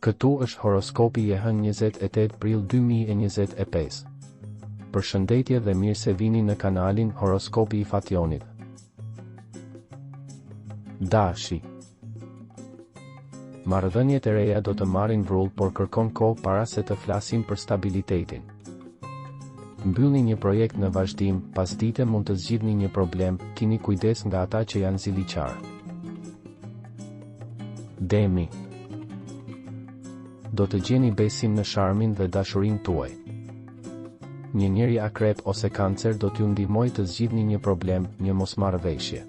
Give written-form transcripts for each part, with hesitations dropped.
Këtu është horoskopi i hënë 28 prill 2025. Përshëndetje dhe mirë se vini në kanalin Horoskopi i Fationit. Dashi. Marrëdhëniet e reja do të marrin vrull, por kërkon kohë para se të flasim për stabilitetin. Mbyllni një projekt në vazhdim, pas dite mund të zgjidhni një problem, keni kujdes nga ata që janë ziliqar. Demi. Do të gjeni besim në sharmin dhe dashurinë tuaj. Një njeri akrep ose kancer do t'ju ndihmojë të zgjidhni një problem, një mosmarrëveshje.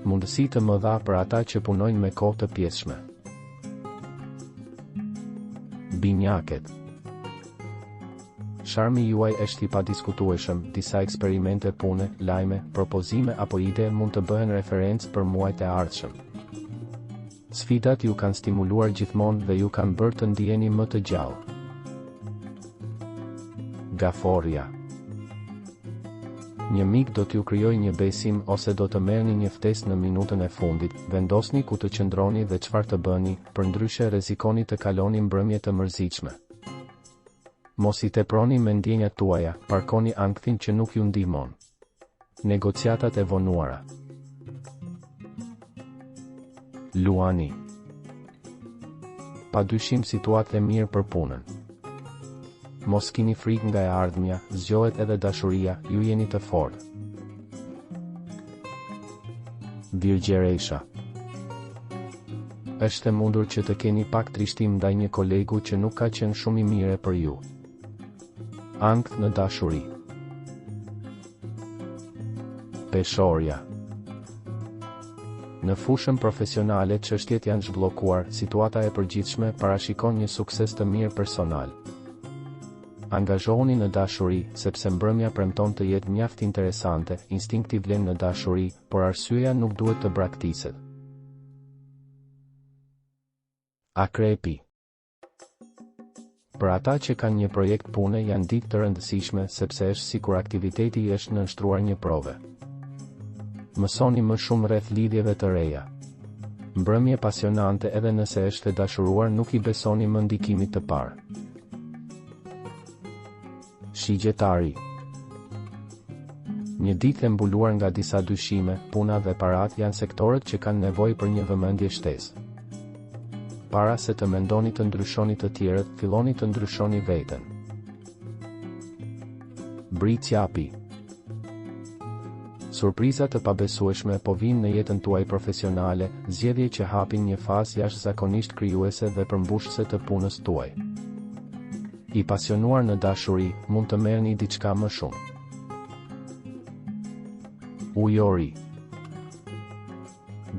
Mundësi të mëdha për ata që punojnë me kohë të pjesshme. Binjaket. Sharmi juaj është i padiskutueshëm, disa eksperimente pune, lajme, propozime apo ide mund të bëhen referencë për muajt e ardhshëm. Sfidat ju kanë stimuluar gjithmonë dhe ju kanë bërë të ndiheni më të gjallë. Gaforja. Një mik do t'ju krijojë një besim ose do të merrni një ftesë në minutën e fundit, vendosni ku të qëndroni dhe çfarë të bëni, përndryshe rrezikoni të kaloni mbrëmje të mërzitshme. Mos i teproni me ndjenjat tuaja, parkoni ankthin që nuk ju ndihmon. Negociatat e vonuara. Luani. Padyshim situatë e mirë për punën. Mos keni frikë nga e ardhmja, zgjohet edhe dashuria, ju jeni të fortë. Virgjeresha. Është e mundur që të keni pak trishtim ndaj një kolegu që nuk ka qenë shumë i mire për ju. Ankth në dashuri. Peshorja. Në fushën profesionale çështjet janë zhbllokuar, situata e përgjithshme parashikon një sukses të mirë personal. Angazhohuni në dashuri, sepse mbrëmja premton të jetë mjaft interesante, instinkti vlen në dashuri, por arsyeja nuk duhet të braktiset. Akrepi. Për ata që kanë një projekt pune janë ditë të rëndësishme, sepse është sikur aktiviteti është në nështruar një prove. Mësoni më shumë rreth lidhjeve të reja. Mbrëmje pasionante edhe nëse është e dashuruar, nuk i besoni më ndikimit të parë. Shigjetari. Një ditë e mbuluar nga disa dyshime, puna dhe parat janë sektorët që kanë nevojë për një vëmendje shtesë. Para se të mendoni të ndryshoni të tjerët, filloni të ndryshoni veten. Britsjapi. Surprizat të pabesueshme po vinë në jetën tuaj profesionale, zgjedhje që hapin një fazë jashtëzakonisht krijuese dhe përmbushëse të punës tuaj. I pasionuar në dashuri, mund të merrni diçka më shumë. Ujori.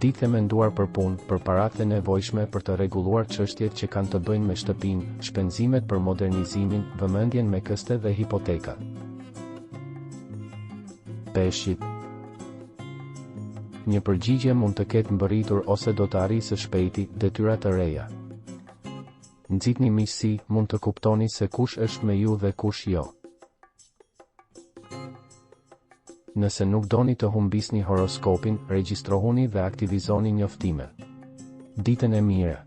Ditë e menduar për punë, për paratë e nevojshme për të rregulluar çështjet që kanë të bëjnë me shtëpinë, shpenzimet për modernizimin, vëmendjen me këste dhe hipotekat. Peshqit. Një përgjigje mund të ketë mbërritur ose do të arrijë së shpejti detyra të reja. Nxitni miqësi, mund të kuptoni se kush është me ju dhe kush jo. Nëse nuk doni të humbisni horoskopin, regjistrohuni dhe aktivizoni njoftimet. Ditën e mirë.